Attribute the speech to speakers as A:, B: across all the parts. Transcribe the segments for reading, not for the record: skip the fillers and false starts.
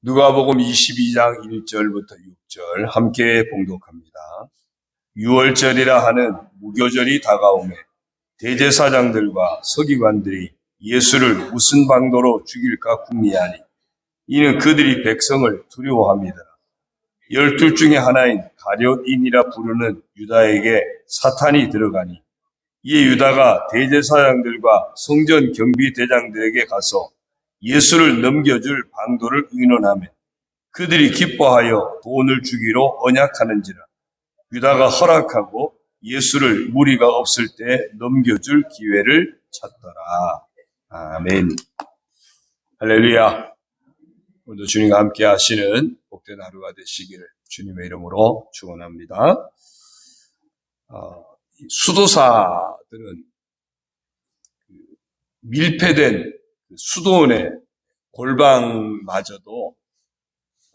A: 누가복음 22장 1절부터 6절 함께 봉독합니다. 유월절이라 하는 무교절이 다가오매 대제사장들과 서기관들이 예수를 무슨 방도로 죽일까 궁리하니 이는 그들이 백성을 두려워합니다. 12 중에 하나인 가룟인이라 부르는 유다에게 사탄이 들어가니 이에 유다가 대제사장들과 성전 경비대장들에게 가서 예수를 넘겨줄 방도를 의논하며 그들이 기뻐하여 돈을 주기로 언약하는지라. 유다가 허락하고 예수를 무리가 없을 때 넘겨줄 기회를 찾더라. 아멘. 할렐루야. 오늘도 주님과 함께 하시는 복된 하루가 되시기를 주님의 이름으로 축원합니다. 수도사들은 밀폐된 수도원의 골방마저도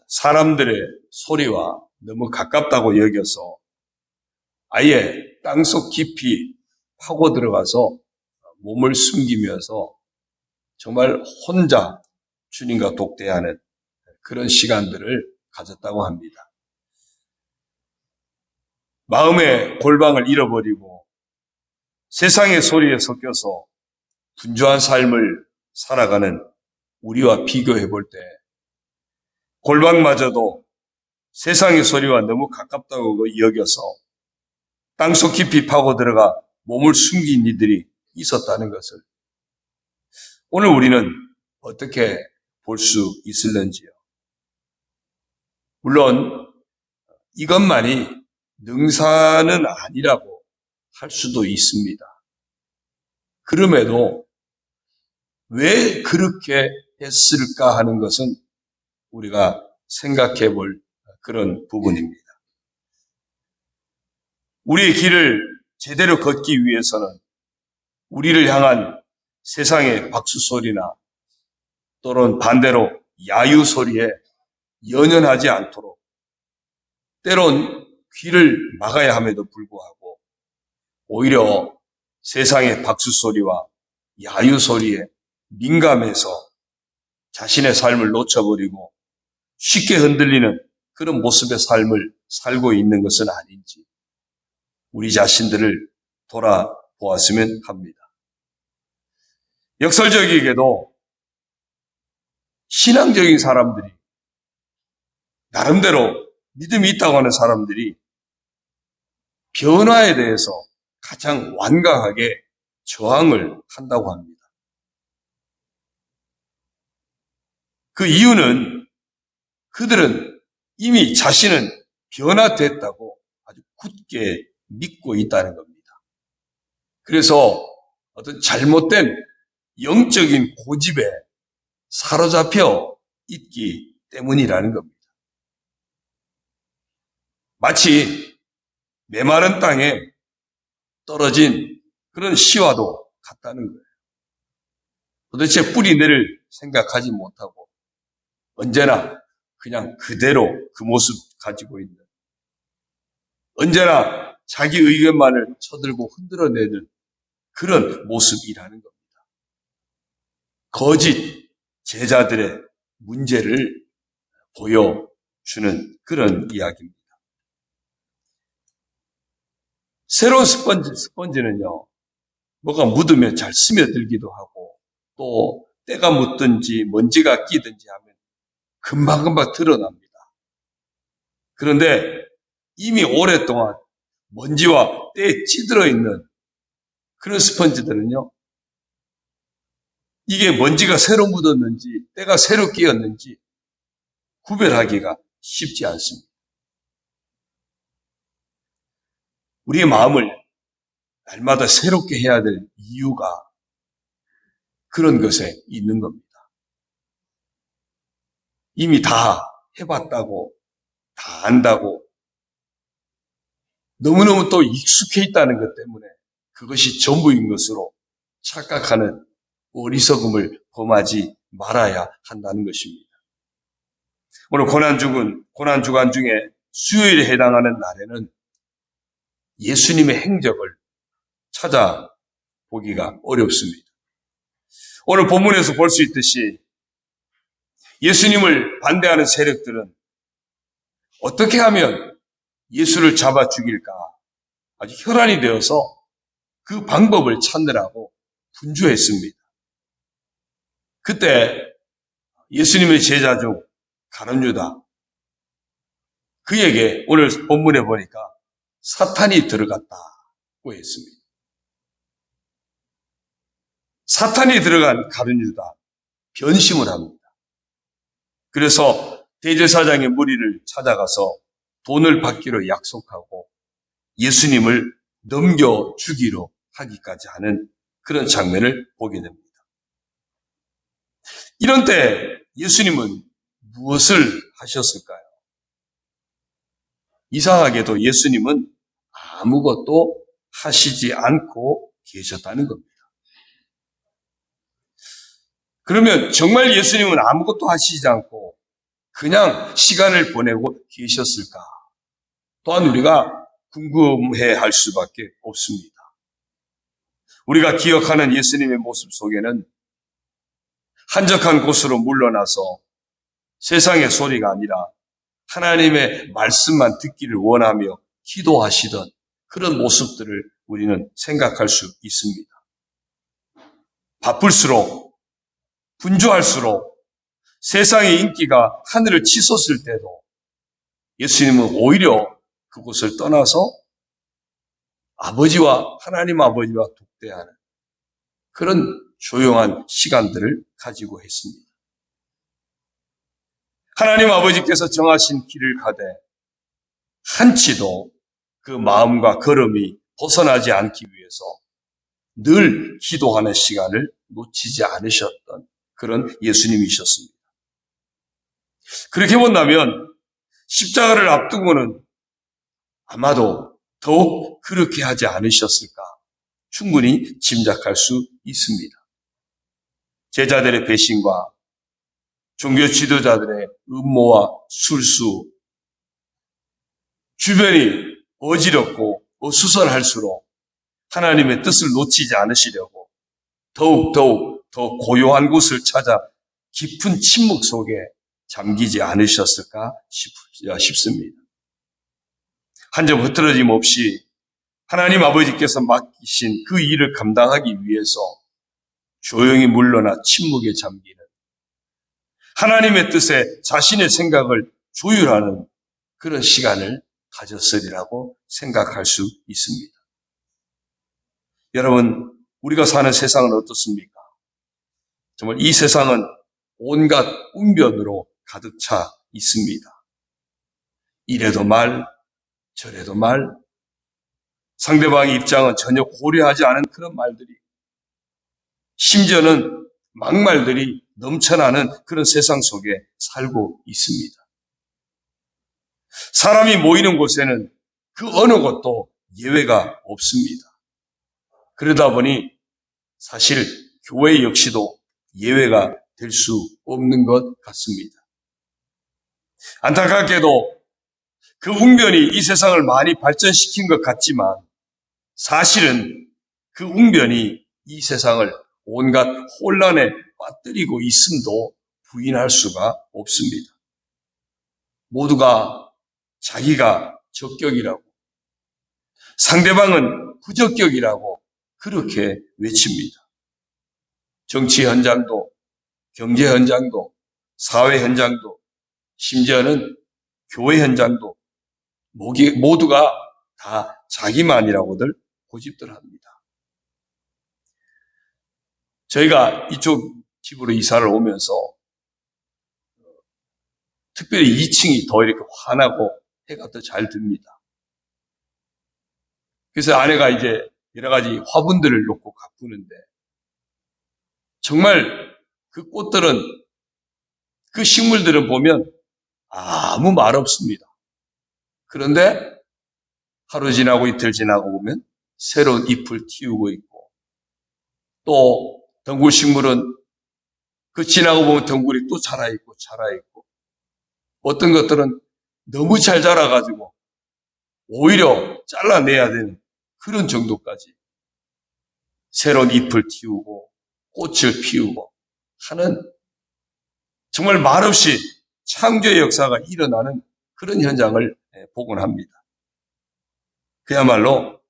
A: 사람들의 소리와 너무 가깝다고 여겨서 아예 땅속 깊이 파고 들어가서 몸을 숨기면서 정말 혼자 주님과 독대하는 그런 시간들을 가졌다고 합니다. 마음의 골방을 잃어버리고 세상의 소리에 섞여서 분주한 삶을 살아가는 우리와 비교해 볼 때 골방마저도 세상의 소리와 너무 가깝다고 여겨서 땅속 깊이 파고 들어가 몸을 숨긴 이들이 있었다는 것을 오늘 우리는 어떻게 볼 수 있을는지요. 물론 이것만이 능사는 아니라고 할 수도 있습니다. 그럼에도 왜 그렇게 했을까 하는 것은 우리가 생각해 볼 그런 부분입니다. 우리의 길을 제대로 걷기 위해서는 우리를 향한 세상의 박수 소리나 또는 반대로 야유 소리에 연연하지 않도록 때론 귀를 막아야 함에도 불구하고 오히려 세상의 박수 소리와 야유 소리에 민감해서 자신의 삶을 놓쳐버리고 쉽게 흔들리는 그런 모습의 삶을 살고 있는 것은 아닌지 우리 자신들을 돌아보았으면 합니다. 역설적이게도 신앙적인 사람들이 나름대로 믿음이 있다고 하는 사람들이 변화에 대해서 가장 완강하게 저항을 한다고 합니다. 그 이유는 그들은 이미 자신은 변화됐다고 아주 굳게 믿고 있다는 겁니다. 그래서 어떤 잘못된 영적인 고집에 사로잡혀 있기 때문이라는 겁니다. 마치 메마른 땅에 떨어진 그런 씨와도 같다는 거예요. 도대체 뿌리 내릴 생각하지 못하고 언제나 그냥 그대로 그 모습 가지고 있는, 언제나 자기 의견만을 쳐들고 흔들어내는 그런 모습이라는 겁니다. 거짓 제자들의 문제를 보여주는 그런 이야기입니다. 새로운 스펀지는요, 뭐가 묻으면 잘 스며들기도 하고 또 때가 묻든지 먼지가 끼든지 하면 금방금방 드러납니다. 그런데 이미 오랫동안 먼지와 때에 찌들어 있는 그런 스펀지들은요, 이게 먼지가 새로 묻었는지 때가 새로 끼었는지 구별하기가 쉽지 않습니다. 우리의 마음을 날마다 새롭게 해야 될 이유가 그런 것에 있는 겁니다. 이미 다 해봤다고, 다 안다고, 너무너무 또 익숙해 있다는 것 때문에 그것이 전부인 것으로 착각하는 어리석음을 범하지 말아야 한다는 것입니다. 오늘 고난주간 중에 수요일에 해당하는 날에는 예수님의 행적을 찾아보기가 어렵습니다. 오늘 본문에서 볼 수 있듯이 예수님을 반대하는 세력들은 어떻게 하면 예수를 잡아 죽일까 아주 혈안이 되어서 그 방법을 찾느라고 분주했습니다. 그때 예수님의 제자 중 가룟 유다, 그에게 오늘 본문에 보니까 사탄이 들어갔다고 했습니다. 사탄이 들어간 가룟 유다 변심을 합니다. 그래서 대제사장의 무리를 찾아가서 돈을 받기로 약속하고 예수님을 넘겨주기로 하기까지 하는 그런 장면을 보게 됩니다. 이런 때 예수님은 무엇을 하셨을까요? 이상하게도 예수님은 아무것도 하시지 않고 계셨다는 겁니다. 그러면 정말 예수님은 아무것도 하시지 않고 그냥 시간을 보내고 계셨을까? 또한 우리가 궁금해 할 수밖에 없습니다. 우리가 기억하는 예수님의 모습 속에는 한적한 곳으로 물러나서 세상의 소리가 아니라 하나님의 말씀만 듣기를 원하며 기도하시던 그런 모습들을 우리는 생각할 수 있습니다. 바쁠수록, 분주할수록 세상의 인기가 하늘을 치솟을 때도 예수님은 오히려 그곳을 떠나서 하나님 아버지와 독대하는 그런 조용한 시간들을 가지고 했습니다. 하나님 아버지께서 정하신 길을 가되 한치도 그 마음과 걸음이 벗어나지 않기 위해서 늘 기도하는 시간을 놓치지 않으셨던 그런 예수님이셨습니다. 그렇게 본다면 십자가를 앞두고는 아마도 더욱 그렇게 하지 않으셨을까 충분히 짐작할 수 있습니다. 제자들의 배신과 종교 지도자들의 음모와 술수, 주변이 어지럽고 어수선할수록 하나님의 뜻을 놓치지 않으시려고 더욱 더 고요한 곳을 찾아 깊은 침묵 속에 잠기지 않으셨을까 싶습니다. 한 점 흐트러짐 없이 하나님 아버지께서 맡기신 그 일을 감당하기 위해서 조용히 물러나 침묵에 잠기는 하나님의 뜻에 자신의 생각을 조율하는 그런 시간을 가졌으리라고 생각할 수 있습니다. 여러분, 우리가 사는 세상은 어떻습니까? 정말 이 세상은 온갖 웅변으로 가득 차 있습니다. 이래도 말, 저래도 말, 상대방의 입장은 전혀 고려하지 않은 그런 말들이, 심지어는 막말들이 넘쳐나는 그런 세상 속에 살고 있습니다. 사람이 모이는 곳에는 그 어느 곳도 예외가 없습니다. 그러다 보니 사실 교회 역시도 예외가 될 수 없는 것 같습니다. 안타깝게도 그 웅변이 이 세상을 많이 발전시킨 것 같지만 사실은 그 웅변이 이 세상을 온갖 혼란에 빠뜨리고 있음도 부인할 수가 없습니다. 모두가 자기가 적격이라고, 상대방은 부적격이라고 그렇게 외칩니다. 정치 현장도, 경제 현장도, 사회 현장도, 심지어는 교회 현장도 모두가 다 자기만이라고들 고집들 합니다. 저희가 이쪽 집으로 이사를 오면서 특별히 2층이 더 이렇게 환하고 해가 더 잘 듭니다. 그래서 아내가 이제 여러 가지 화분들을 놓고 가꾸는데 정말 그 꽃들은, 그 식물들은 보면 아무 말 없습니다. 그런데 하루 지나고 이틀 지나고 보면 새로운 잎을 틔우고 있고, 또 덩굴 식물은 그 지나고 보면 덩굴이 또 자라있고, 어떤 것들은 너무 잘 자라가지고 오히려 잘라내야 되는 그런 정도까지 새로운 잎을 틔우고 꽃을 피우고 하는 정말 말없이 창조의 역사가 일어나는 그런 현장을 보곤 합니다. 그야말로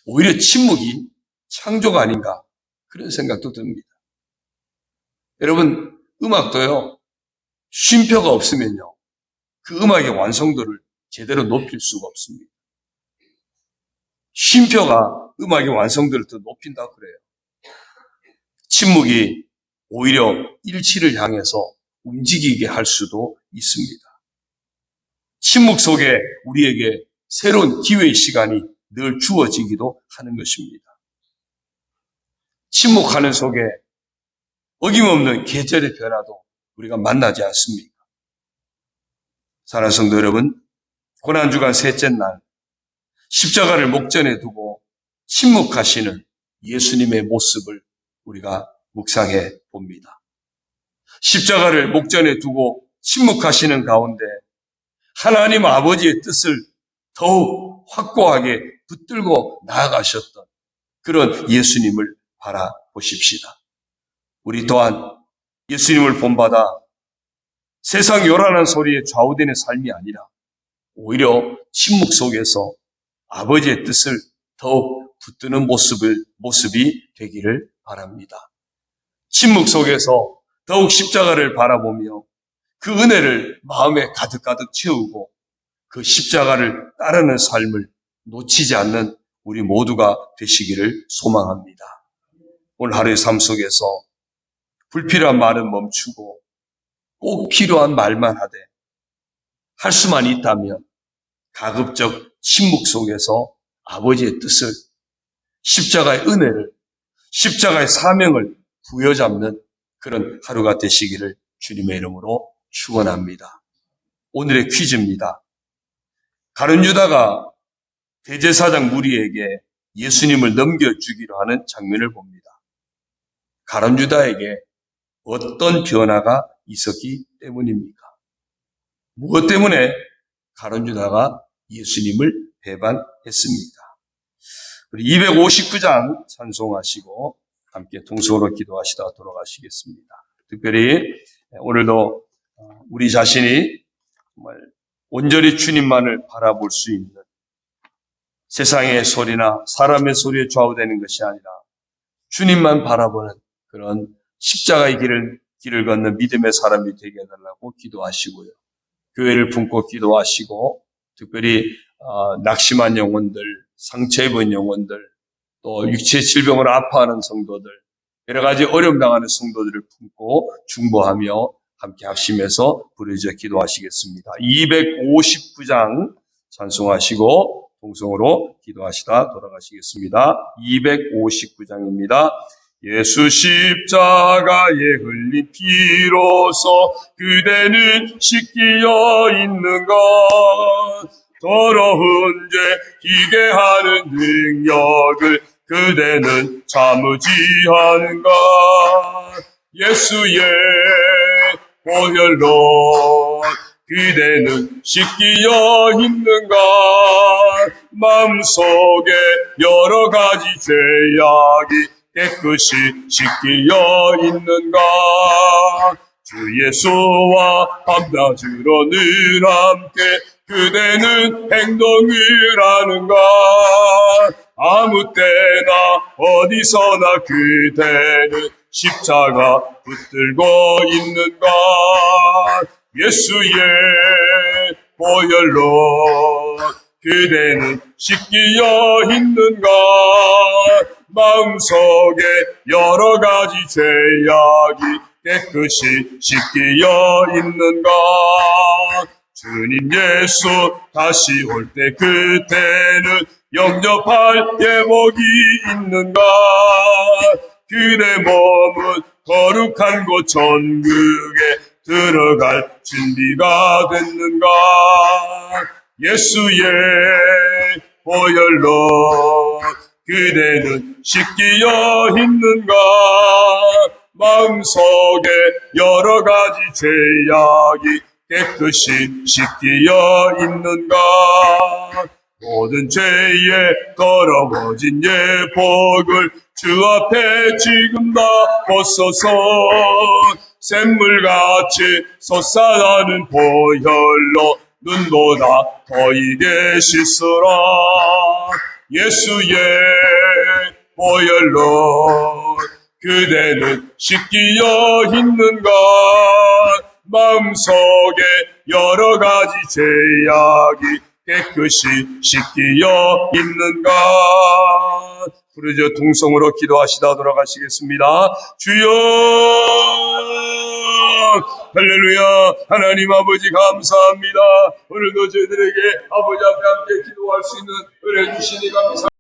A: 오히려 침묵이 창조가 아닌가 그런 생각도 듭니다. 여러분, 음악도요, 쉼표가 없으면요, 그 음악의 완성도를 제대로 높일 수가 없습니다. 쉼표가 음악의 완성도를 더 높인다고 그래요. 침묵이 오히려 일치를 향해서 움직이게 할 수도 있습니다. 침묵 속에 우리에게 새로운 기회의 시간이 늘 주어지기도 하는 것입니다. 침묵하는 속에 어김없는 계절의 변화도 우리가 만나지 않습니까? 사랑하는 성도 여러분, 고난주간 셋째 날 십자가를 목전에 두고 침묵하시는 예수님의 모습을 우리가 묵상해 봅니다. 십자가를 목전에 두고 침묵하시는 가운데 하나님 아버지의 뜻을 더욱 확고하게 붙들고 나아가셨던 그런 예수님을 바라보십시다. 우리 또한 예수님을 본받아 세상 요란한 소리에 좌우되는 삶이 아니라 오히려 침묵 속에서 아버지의 뜻을 더욱 붙드는 모습이 되기를 바랍니다. 침묵 속에서 더욱 십자가를 바라보며 그 은혜를 마음에 가득가득 채우고 그 십자가를 따르는 삶을 놓치지 않는 우리 모두가 되시기를 소망합니다. 오늘 하루의 삶 속에서 불필요한 말은 멈추고 꼭 필요한 말만 하되 할 수만 있다면 가급적 침묵 속에서 아버지의 뜻을, 십자가의 은혜를, 십자가의 사명을 부여잡는 그런 하루가 되시기를 주님의 이름으로 축원합니다. 오늘의 퀴즈입니다. 가룟 유다가 대제사장 무리에게 예수님을 넘겨주기로 하는 장면을 봅니다. 가룟 유다에게 어떤 변화가 있었기 때문입니까? 무엇 때문에 가룟 유다가 예수님을 배반했습니다. 우리 259장 찬송하시고 함께 통성으로 기도하시다가 돌아가시겠습니다. 특별히 오늘도 우리 자신이 정말 온전히 주님만을 바라볼 수 있는 세상의 소리나 사람의 소리에 좌우되는 것이 아니라 주님만 바라보는 그런 십자가의 길을 걷는 믿음의 사람이 되게 해달라고 기도하시고요. 교회를 품고 기도하시고 특별히 낙심한 영혼들, 상처 입은 영혼들, 또 육체 질병으로 아파하는 성도들, 여러 가지 어려움 당하는 성도들을 품고 중보하며 함께 합심해서 부르짖어 기도하시겠습니다. 259장 찬송하시고 동성으로 기도하시다 돌아가시겠습니다. 259장입니다. 예수 십자가에 흘린 피로써 그대는 씻기어 있는가? 더러운 죄 희게 하는 능력을 그대는 참으지 하는가? 예수의 보혈로 그대는 씻기어 있는가? 마음속에 여러 가지 죄악이 깨끗이 씻기어 있는가? 주 예수와 밤낮으로 늘 함께 그대는 행동을 하는가? 아무 때나 어디서나 그대는 십자가 붙들고 있는가? 예수의 보혈로 그대는 씻기어 있는가? 마음속에 여러 가지 죄악이 깨끗이 씻기어 있는가? 주님 예수 다시 올 때 그때는 영접할 예복이 있는가? 그대 몸은 거룩한 곳 천국에 들어갈 준비가 됐는가? 예수의 보혈로 그대는 씻기어 있는가? 마음속에 여러 가지 죄악이 깨끗이 씻기어 있는가? 모든 죄에 더러워진 예복을 주 앞에 지금 다 벗어서 샘물같이 솟아나는 보혈로 눈보다 더이게 씻으라. 예수의 보혈로 그대는 씻기어 있는가. 마음속에 여러 가지 제약이 깨끗이 씻기어 있는가. 부르짖어 통성으로 기도하시다 돌아가시겠습니다. 주여 할렐루야. 하나님 아버지 감사합니다. 오늘도 저희들에게 아버지 앞에 함께 기도할 수 있는 은혜 주시니 감사합니다.